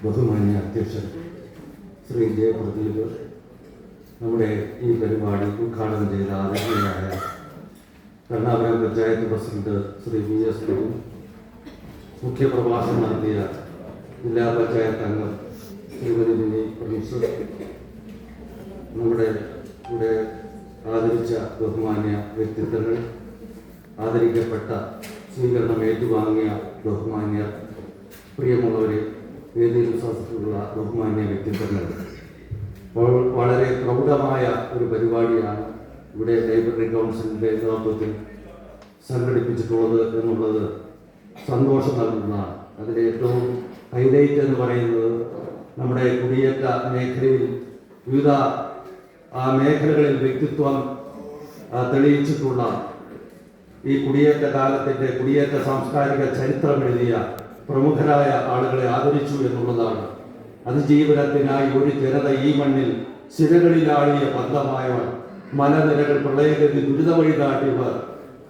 ബഹുമാന്യ അധ്യക്ഷൻ ശ്രീ ജയപ്രദീപ്, നമ്മുടെ ഈ പരിപാടി ഉദ്ഘാടനം ചെയ്ത ആദരണീയനായ കരുണാപുരം പഞ്ചായത്ത് പ്രസിഡന്റ് ശ്രീ VS ഗുരു, മുഖ്യപ്രഭാഷണം നടത്തിയ ജില്ലാ പഞ്ചായത്ത് അംഗം ശ്രീമതി മിനി പ്രിൻസ്, നമ്മുടെ ഇവിടെ ആദരിച്ച ബഹുമാന്യ വ്യക്തിത്വങ്ങൾ, ആദരിക്കപ്പെട്ട സ്വീകരണം ഏറ്റുവാങ്ങിയ ബഹുമാന്യ പ്രിയമുള്ളവരെ, വേദിയിൽ സദസ്സിലുള്ള ബഹുമാന്യ വ്യക്തിത്വങ്ങൾ, വളരെ പ്രൗഢമായ ഒരു പരിപാടിയാണ് ഇവിടെ ലൈബ്രറി കൗൺസിലിൻ്റെ നേതൃത്വത്തിൽ സംഘടിപ്പിച്ചിട്ടുള്ളത് എന്നുള്ളത് സന്തോഷം നൽകുന്നതാണ്. അതിലെ ഏറ്റവും ഹൈലൈറ്റ് എന്ന് പറയുന്നത് നമ്മുടെ കുടിയേറ്റ മേഖലയിൽ വിവിധ മേഖലകളിൽ വ്യക്തിത്വം തെളിയിച്ചിട്ടുള്ള ഈ കുടിയേറ്റ കാലത്തിൻ്റെ കുടിയേറ്റ സാംസ്കാരിക ചരിത്രം എഴുതിയ പ്രമുഖരായ ആളുകളെ ആദരിച്ചു എന്നുള്ളതാണ്. അതിജീവനത്തിനായി ഒരു ജനത ഈ മണ്ണിൽ ശിരകളിലാളിയ ബന്ധമായവർ, മലനിരകൾ പ്രളയഗതി ദുരിതവഴി കാട്ടിയവർ,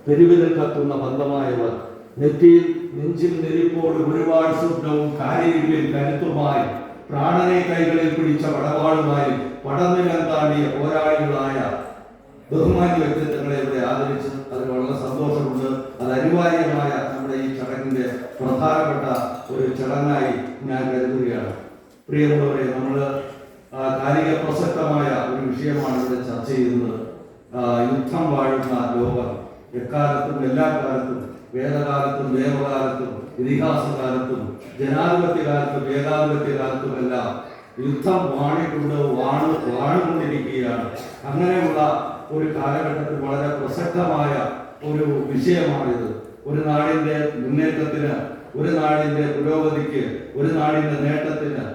തെരുവിൽ കത്തുന്ന ബന്ധമായവർ, നെറ്റിയിൽ നെഞ്ചിൽ നെരിപ്പോട് ഒരുപാട് സ്വപ്നവും കാര്യങ്ങളിൽ കരുത്തുമായി പ്രാണനെ കൈകളിൽ പിടിച്ച വടപാടുമായി പടനിലം താണ്ടിയ പോരാളികളായ ബഹുമാന്യ വ്യക്തിത്വങ്ങളെ ഇവിടെ ആദരിച്ച് അതിൽ വളരെ സന്തോഷമുണ്ട്. അത് അനിവാര്യമായ നമ്മുടെ ഈ ചടങ്ങിന്റെ പ്രധാനപ്പെട്ട ഒരു ചടങ്ങായി ഞാൻ കരുതുകയാണ്. പ്രിയമുള്ളവരെ, നമ്മൾ കാലിക പ്രസക്തമായ ഒരു വിഷയമാണ് ഇവിടെ ചർച്ച ചെയ്യുന്നത്. യുദ്ധം വാഴുന്ന ലോകം എക്കാലത്തും എല്ലാ കാലത്തും, വേദകാലത്തും ദേവകാലത്തും ഇതിഹാസകാലത്തും ജനാധിപത്യ കാലത്തും ഏകാധിപത്യ കാലത്തും എല്ലാം യുദ്ധം വാണിക്കൊണ്ട് വാണുകൊണ്ടിരിക്കുകയാണ്. അങ്ങനെയുള്ള ഒരു കാലഘട്ടത്തിൽ വളരെ പ്രസക്തമായ ഒരു വിഷയമാണിത്. ഒരു നാടിന്റെ മുന്നേറ്റത്തിന്, ഒരു നാടിന്റെ പുരോഗതിക്ക്, ഒരു നാടിന്റെ നേട്ടത്തിന്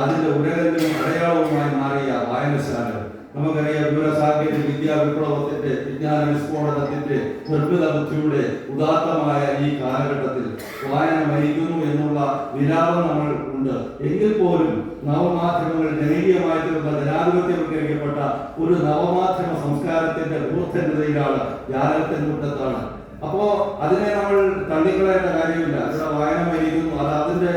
അതിന്റെ ഉരകല്ലും അടയാളവുമായി മാറിയ വായനശാലകൾ. നമുക്കറിയാം, വിവരസാങ്കേതിക വിദ്യാ വിപ്ലവത്തിന്റെ, വിജ്ഞാന വിസ്ഫോടനത്തിന്റെ, നിർമ്മിത ബുദ്ധിയുടെ ഉദാത്തമായ ഈ കാലഘട്ടത്തിൽ വായന മരിക്കുന്നു എന്നുള്ള വിലാപം നമ്മൾ ഉണ്ട്. എങ്കിൽ പോലും നവമാധ്യമങ്ങൾ ജനകീയമായി തീർന്ന, ജനാധിപത്യവൽക്കരിക്കപ്പെട്ട ഒരു നവമാധ്യമ സംസ്കാരത്തിന്റെ ഊർദ്ധന്യതയിലാണ്, ജാലകത്തിൻ മുറ്റത്താണ്. അപ്പോ അതിനെ നമ്മൾ തള്ളിക്കളയേണ്ട കാര്യമില്ല. ഇവിടെ വായന മരിക്കുന്നു, അത് അതിന്റെ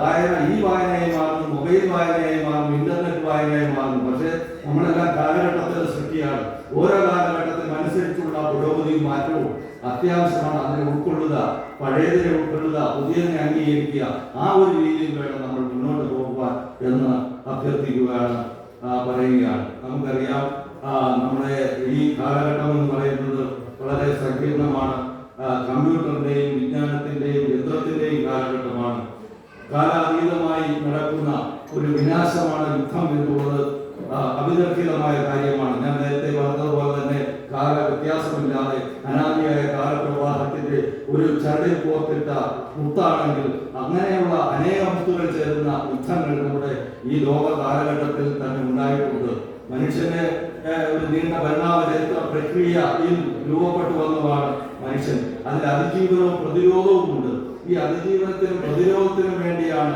വായന ഈ വായനയായി മാറുന്നു, മൊബൈൽ വായനയായി മാറുന്നു, ഇന്റർനെറ്റ് വായനയായി മാറുന്നു. പക്ഷെ നമ്മളെല്ലാം കാലഘട്ടത്തിന്റെ സൃഷ്ടിയാണ്. ഓരോ കാലഘട്ടത്തിനും അനുസരിച്ചുള്ള പുരോഗതിയും മാറ്റവും അത്യാവശ്യമാണ്. അതിനെ ഉൾക്കൊള്ളുക, പഴയതിനെ ഉൾക്കൊള്ളുക, പുതിയതിനെ അംഗീകരിക്കുക. ആ ഒരു രീതിയിൽ വേണം നമ്മൾ മുന്നോട്ട് പോകുവാൻ എന്ന് അഭ്യർത്ഥിക്കുകയാണ്, പറയുകയാണ്. നമുക്കറിയാം, നമ്മുടെ ഈ കാലഘട്ടം എന്ന് പറയുന്നത് വളരെ സങ്കീർണമാണ്. കമ്പ്യൂട്ടറിന്റെയും വിജ്ഞാനത്തിന്റെയും യന്ത്രത്തിന്റെയും കാലഘട്ടമാണ്. കാലാതീതമായി നടക്കുന്ന ഒരു വിനാശമാണ് യുദ്ധം എന്നുള്ളത് അവിതർക്കിതമായ കാര്യമാണ്. ഞാൻ നേരത്തെ പറഞ്ഞതുപോലെ തന്നെ കാല വ്യത്യാസമില്ലാതെ അനാദിയായ കാലപ്രവാഹത്തിന്റെ ഒരു ചരടിൽ കോർത്തിട്ട മുത്താണെങ്കിൽ അങ്ങനെയുള്ള അനേക മുത്തുകൾ ചേരുന്ന യുദ്ധങ്ങൾ നമ്മുടെ ഈ ലോക കാലഘട്ടത്തിൽ തന്നെ ഉണ്ടായിട്ടുണ്ട്. മനുഷ്യന്റെ ഒരു നീണ്ട പരിണാമചരിത്ര പ്രക്രിയയിൽ രൂപപ്പെട്ടു വന്നതാണ് മനുഷ്യൻ. അതിൽ അതിജീവനവും പ്രതിരോധവും ഉണ്ട്. ഈ അതിജീവനത്തിനും പ്രതിരോധത്തിനും വേണ്ടിയാണ്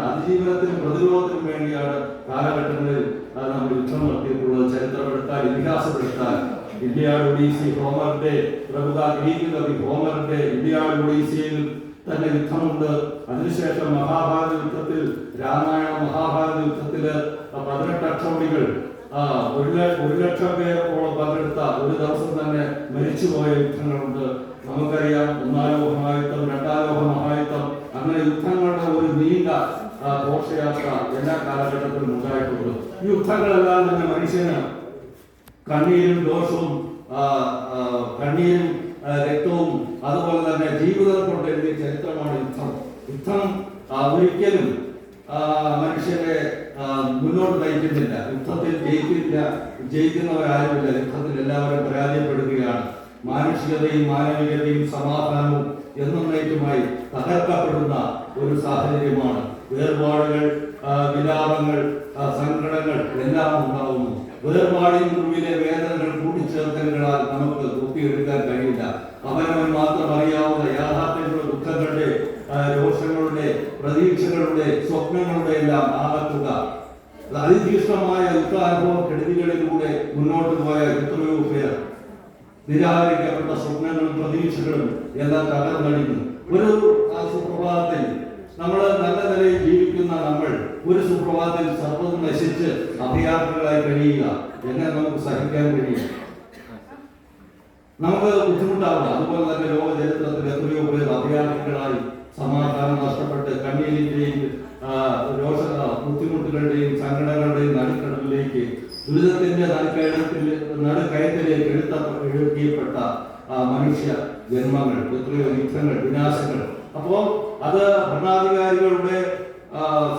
കാലഘട്ടങ്ങളിൽ നമ്മൾ യുദ്ധം നടത്തിയിട്ടുള്ളത്. ചരിത്രമെടുത്താൽ, ഇതിഹാസപ്പെടുത്താൽ, ഇലിയാഡ് ഒഡീസി, ഹോമറിന്റെ പ്രമുഖ ഗ്രീക്ക് കവി ഹോമറിന്റെ ഇലിയാഡ് ഒഡീസിയിൽ തന്നെ യുദ്ധമുണ്ട്. അതിനുശേഷം മഹാഭാരത യുദ്ധത്തിൽ, രാമായണ മഹാഭാരത യുദ്ധത്തില് 18 അക്ഷൗണികൾ 1,00,000 പേരോളം പങ്കെടുത്ത ഒരു ദിവസം തന്നെ മരിച്ചുപോയ യുദ്ധങ്ങളുണ്ട്. നമുക്കറിയാം, ഒന്നാം ലോക മഹായുദ്ധം, രണ്ടാം ലോക മഹായുദ്ധം, അങ്ങനെ യുദ്ധങ്ങളുടെ ഒരു നീണ്ട ഘോഷയാത്ര എല്ലാ കാലഘട്ടത്തിലും ഉണ്ടായിട്ടുണ്ട്. ഈ യുദ്ധങ്ങളെല്ലാം തന്നെ മനുഷ്യന് കണ്ണീരും ദോഷവും, കണ്ണീരും രക്തവും, അതുപോലെ തന്നെ ജീവിതം കൊണ്ട് എഴുതിയ ചരിത്രമാണ് യുദ്ധം. യുദ്ധം ഒരിക്കലും മനുഷ്യരെ മുന്നോട്ട് നയിക്കുന്നില്ല. യുദ്ധത്തിൽ ജയിക്കുന്നവരാരുമില്ല. യുദ്ധത്തിൽ എല്ലാവരും പരാജയപ്പെടുകയാണ്. മാനുഷികതയും മാനവികതയും സമാധാനവും എന്നേക്കുമായി തകർക്കപ്പെടുന്ന ഒരു സാഹചര്യമാണ്. വേർപാടുകൾ, വിലാപങ്ങൾ, സങ്കടങ്ങൾ എല്ലാം ഉണ്ടാവുന്നു. വേർപാടിന് മുമ്പിലെ വേദനകൾ കൂട്ടിച്ചേർക്കലുകളാൽ നമുക്ക് ഒപ്പിയെടുക്കാൻ കഴിയില്ല. അവനവൻ മാത്രം അറിയാവുന്ന യാഥാർത്ഥ്യങ്ങളുടെ, ദുഃഖങ്ങളുടെ, രോഷങ്ങളുടെ, പ്രതീക്ഷകളുടെ, സ്വപ്നങ്ങളുടെ എല്ലാം ആകത്തുക. അതിതീക്ഷ്ണമായ യുദ്ധാനുഭവ കെടുതികളിലൂടെ മുന്നോട്ട് പോയ എത്രയോ പേർ നിരാകരിക്കപ്പെട്ട സ്വപ്നങ്ങളും പ്രതീക്ഷകളും എല്ലാം തകർന്നടിഞ്ഞു. ഒരു സുപ്രഭാതത്തിൽ നമ്മൾ നല്ല നിലയിൽ ജീവിക്കുന്ന നമ്മൾ ഒരു സുപ്രഭാതത്തിൽ സർവ്വതും നശിച്ച് അഭയാർത്ഥികളായി കഴിയുക എങ്ങനെ നമുക്ക് സഹിക്കാൻ കഴിയും? നമുക്ക് ബുദ്ധിമുട്ടാവുക. അതുപോലെ തന്നെ ലോക ചരിത്രത്തിൽ എത്രയോ പേർ അഭയാർത്ഥികളായി സമാധാനം നഷ്ടപ്പെട്ട് കണ്ണീരിന്റെയും ബുദ്ധിമുട്ടുകളുടെയും സങ്കടങ്ങളുടെയും നടുക്കടലിലേക്ക് ദുരിതത്തിന്റെ നടുക്കയത്തിലേക്ക് എഴുതിയപ്പെട്ട മനുഷ്യ ജന്മങ്ങൾ, എത്രയോ യുദ്ധങ്ങൾ, വിനാശങ്ങൾ. അപ്പോൾ അത് ഭരണാധികാരികളുടെ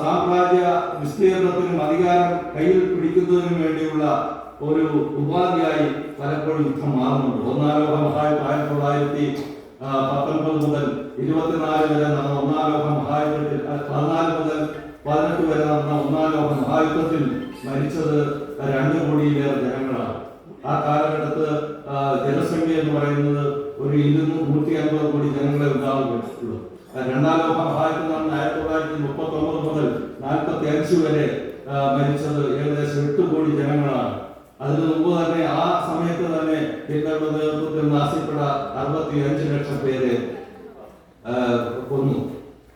സാമ്രാജ്യ വിസ്തീർണത്തിനും അധികാരം കയ്യിൽ പിടിക്കുന്നതിനും വേണ്ടിയുള്ള ഒരു ഉപാധിയായി പലപ്പോഴും യുദ്ധം മാറുന്നുണ്ട്. ഒന്നാം ലോക മഹായുദ്ധം 1919 മുതൽ 24 വരെ നടന്ന ഒന്നാം ലോക മഹായുദ്ധത്തിൽ, 14 മുതൽ 18 വരെ നടന്ന ഒന്നാം ലോക മഹായുദ്ധത്തിൽ മരിച്ചത് 2 കോടിയിലേറെ ജനങ്ങളാണ്. ആ കാലഘട്ടത്ത് ജനസംഖ്യ എന്ന് പറയുന്നത് ഒരു 250 കോടി ജനങ്ങളെ ഉണ്ടാവുകയുള്ളൂ. രണ്ടാം ലോക മഹായുദ്ധം നടന്ന 1939 മുതൽ 45 വരെ മരിച്ചത് ഏകദേശം 8 കോടി ജനങ്ങളാണ്. അതിനു മുമ്പ് തന്നെ ആ സമയത്ത് തന്നെ ഹിറ്റ്ലറുടെ നേതൃത്വത്തിൽ നാസിപ്പട 65 ലക്ഷം പേരെ കൊന്നു.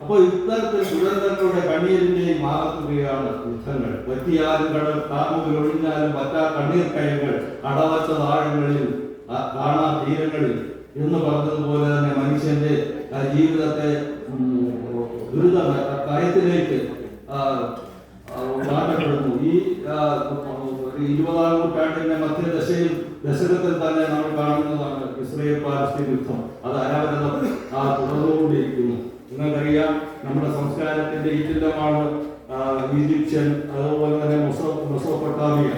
അപ്പോൾ ഇത്തരത്തിൽ ദുരന്തങ്ങളുടെ കണ്ണീരിന്റെയും മാറത്തുകയാണ് യുദ്ധങ്ങൾ. പറ്റിയാലും കാമുകിൽ ഒഴിഞ്ഞാലും പറ്റാ കണ്ണീർ കയങ്ങൾ അടവച്ച താഴങ്ങളിൽ കാണാ തീരങ്ങളിൽ എന്ന് പറഞ്ഞതുപോലെ തന്നെ മനുഷ്യന്റെ ജീവിതത്തെ ദുരിത കയത്തിലേക്ക് മാറ്റപ്പെടുന്നു. ഈ 20-ാം നൂറ്റാണ്ടിന്റെ ദശകത്തിൽ തന്നെ നമ്മൾ കാണുന്നതാണ് ഇസ്രയേൽ പാലസ്തീൻ യുദ്ധം. അത് അനാവരണം തുടർന്നുകൊണ്ടിരിക്കുന്നു. നിങ്ങൾക്കറിയാം, നമ്മുടെ സംസ്കാരത്തിന്റെ ഈറ്റില്ലമാണ് ഈജിപ്ഷ്യൻ, അതുപോലെ തന്നെ മെസോപ്പൊട്ടാമിയ.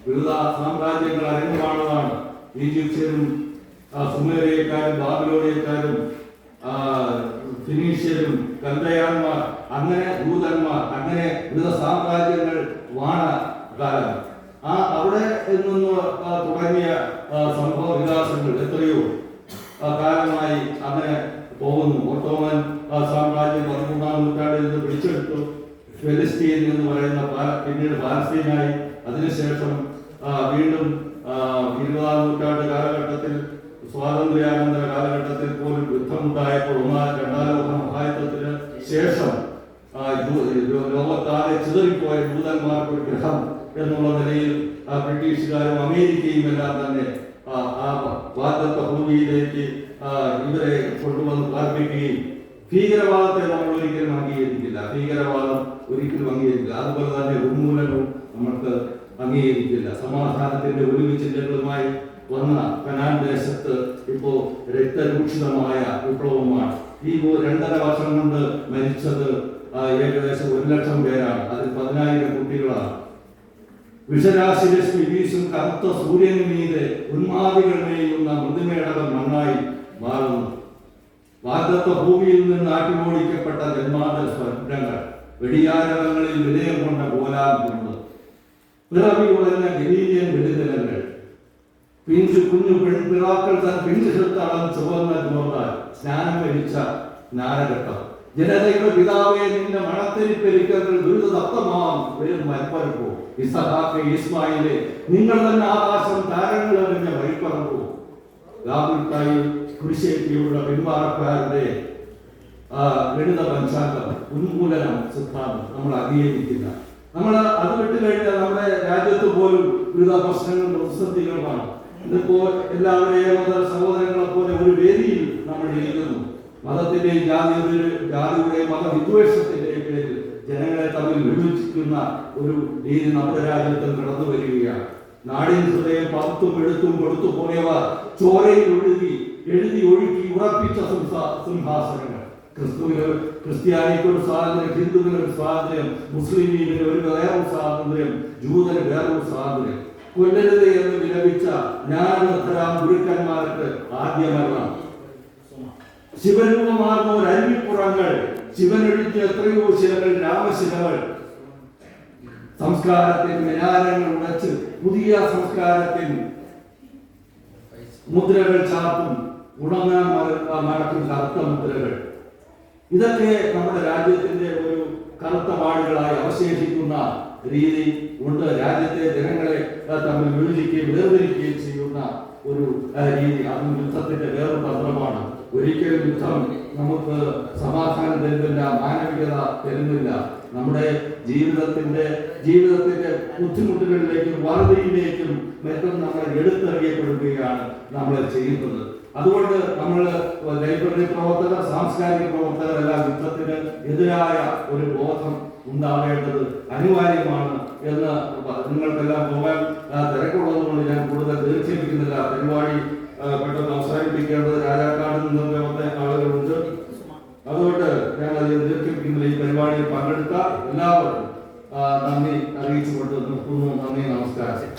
വിവിധ സാമ്രാജ്യങ്ങൾ അരങ്ങുകാണുന്നതാണ്. ഈജിപ്ഷ്യരും സുമേറിയക്കാരും ബാബിലോണിയക്കാരും ഫിനീഷ്യരും കൽദയാന്മാർ, അങ്ങനെ ദൂതന്മാർ, അങ്ങനെ വിവിധ സാമ്രാജ്യങ്ങൾ വാണ കാലം. അവിടെ നിന്ന് തുടങ്ങിയ സംഭവ വികാസങ്ങൾ എത്രയോ കാലമായി അങ്ങനെ പോകുന്നു. ഓട്ടോമൻ സാമ്രാജ്യം 13-ാം നൂറ്റാണ്ടിൽ നിന്ന് പിടിച്ചെടുത്തു. ഫെലിസ്തീൻ എന്ന് പറയുന്ന പിന്നീട് പാലസ്തീനായി. അതിനുശേഷം വീണ്ടും 20-ാം നൂറ്റാണ്ട് കാലഘട്ടത്തിൽ, സ്വാതന്ത്ര്യാനന്തര കാലഘട്ടത്തിൽ പോലും യുദ്ധമുണ്ടായപ്പോൾ, 2-ാം ലോക മഹായുദ്ധത്തിന് ശേഷം ലോകത്താകെ ചിതറിപ്പോയ ദൂതന്മാർക്ക് ഒരു ഗ്രഹം എന്നുള്ള നിലയിൽ ബ്രിട്ടീഷുകാരും അമേരിക്കയും എല്ലാം തന്നെ വാഗ്ദത്ത ഭൂമിയിലേക്ക് ഇവരെ കൊണ്ടുവന്ന് പാർപ്പിക്കുകയും, ഭീകരവാദത്തെ നമ്മൾ ഒരിക്കലും അംഗീകരിക്കില്ല, ഭീകരവാദം ഒരിക്കലും അംഗീകരിക്കില്ല. അതുപോലെ തന്നെ ഉന്മൂലനവും നമ്മൾക്ക് അംഗീകരിക്കില്ല. സമാധാനത്തിന്റെ ഒലിവുചിന്തകളുമായി വന്ന കനാൻ ദേശത്ത് ഇപ്പോ രക്തരൂക്ഷിതമായ വിപ്ലവമാണ്. ഈ 2.5 വർഷം കൊണ്ട് മരിച്ചത് ഏകദേശം 1 ലക്ഷം പേരാണ്. അതിൽ 10,000 കുട്ടികളാണ്. വിഷരാശിരശ്മി വീശും കറുത്ത സൂര്യന് മീതെ ഉന്മാദികൾ മേയുന്ന മൃദുമേടകം മണ്ണായി മാറുന്നു. വാഗ്ദത്ത ഭൂമിയിൽ നിന്ന് ആട്ടിമോടിക്കപ്പെട്ട ജന്മാന്തര സ്വപ്നങ്ങൾ, വെടിയാരവങ്ങളിൽ വിലയം കൊണ്ട കോലാം കൊണ്ട് പിറവി ഉടഞ്ഞ ഗലീലിയൻ വെടിനിലങ്ങൾ, കുഞ്ഞു പെൺപിറാക്കൾ തൻ പിഞ്ചിതത്തളം ചുവന്ന ചോർന്നാൽ സ്നാനം കഴിച്ച ജ്ഞാനഘട്ടം, ജനതയുടെ പിതാവേ നിന്റെ മണത്തിരിപ്പെരിക്കൽ ദുരിതദത്തമാം മൽപ്പരപ്പോ, ഇസഹാക്ക് ഇസ്മായിലെ നിങ്ങൾ തന്നെ ആകാശം താരങ്ങളറിഞ്ഞ വഴിപ്പറപ്പോ, ഗാബുൽക്കായി കുരിശേറ്റിയുള്ള പിന്മാറക്കാരുടെ ഗണിത പഞ്ചാംഗം, ഉന്മൂലനം സിദ്ധാന്തം നമ്മൾ അംഗീകരിക്കില്ല. നമ്മൾ അത് വിട്ടുകഴിഞ്ഞാൽ നമ്മുടെ രാജ്യത്ത് പോലും വിവിധ പ്രശ്നങ്ങളും പ്രതിസന്ധികളുമാണ്. ഇതിപ്പോ എല്ലാവരെയും സഹോദരങ്ങളെ പോലെ ഒരു വേദിയിൽ നമ്മൾ ഇരിക്കുന്നു. മതത്തിന്റെയും ജാതിയുടെയും മതവിദ്വേഷത്തിന്റെയും പേരിൽ ജനങ്ങളെ തമ്മിൽ വിഭജിക്കുന്ന ഒരു രീതി നമ്മുടെ രാജ്യത്ത് കടന്നു വരികയാണ്. നാടിൻ ഹൃദയം പത്തും എടുത്തും കൊടുത്തു പോയവ ചോരയിൽ എഴുതി ഒഴുക്കി ഉറപ്പിച്ച സിംഹാസനങ്ങൾ. ക്രിസ്ത്യാനിക്കൊരു സ്വാതന്ത്ര്യം, ഹിന്ദുവിനൊരു സ്വാതന്ത്ര്യം, മുസ്ലിമീന് ഒരു വേറൊരു സ്വാതന്ത്ര്യം, ജൂതന് വേറൊരു സ്വാതന്ത്ര്യം. കൊല്ലരുത് എന്ന് വിലപിച്ച ജ്ഞാനവൃദ്ധരാം ഗുരുക്കന്മാർക്ക് ആദ്യമരണം. ശിവരൂപമാർന്ന ഒരു അരുവിപ്പുറങ്ങൾ, ശിവനൊഴിച്ച എത്രയോ ശിലകൾ, രാമശിലകൾ. സംസ്കാരത്തിന് മിനാരങ്ങൾ ഉടച്ച് പുതിയ സംസ്കാരത്തിന് മുദ്രകൾ ചാർത്തും, ഉണങ്ങാൻ മറക്കും കറുത്ത മുദ്രകൾ. ഇതൊക്കെ നമ്മുടെ രാജ്യത്തിന്റെ ഒരു കറുത്ത പാടുകളായി അവശേഷിക്കുന്ന രീതി കൊണ്ട് രാജ്യത്തെ ജനങ്ങളെ തമ്മിൽ വിഭജിക്കുകയും വേർതിരിക്കുകയും ചെയ്യുന്ന ഒരു രീതി. അതും യുദ്ധത്തിന്റെ വേറൊരു തന്ത്രമാണ്. ഒരിക്കലും യുദ്ധം നമുക്ക് സമാധാനം തരുന്നില്ല, മാനവികത തരുന്നില്ല. നമ്മുടെ ജീവിതത്തിന്റെ ബുദ്ധിമുട്ടുകളിലേക്കും വറുതിയിലേക്കും മറ്റും നമ്മൾ എടുത്തെറിയപ്പെടുകയാണ് നമ്മൾ ചെയ്യുന്നത്. അതുകൊണ്ട് നമ്മൾ ലൈബ്രറി പ്രവർത്തകർ, സാംസ്കാരിക പ്രവർത്തകരെല്ലാം യുദ്ധത്തിന് എതിരായ ഒരു ബോധം ഉണ്ടാവേണ്ടത് അനിവാര്യമാണ് എന്ന് നിങ്ങൾക്കെല്ലാം പോകാൻ തിരക്കുള്ളതുകൊണ്ട് ഞാൻ കൂടുതൽ ദീർഘിപ്പിക്കുന്നില്ല. പരിപാടി പെട്ടെന്ന് അവസാനിപ്പിക്കേണ്ടത് രാജാക്കാട് നിന്നൊക്കെ ആളുകളുണ്ട്. അതുകൊണ്ട് ഞാൻ അധികം ദീർഘിപ്പിക്കുന്നില്ല. ഈ പരിപാടിയിൽ പങ്കെടുത്ത എല്ലാവർക്കും നന്ദി അറിയിച്ചുകൊണ്ട് നിർത്തുന്നു. നന്ദി, നമസ്കാരം.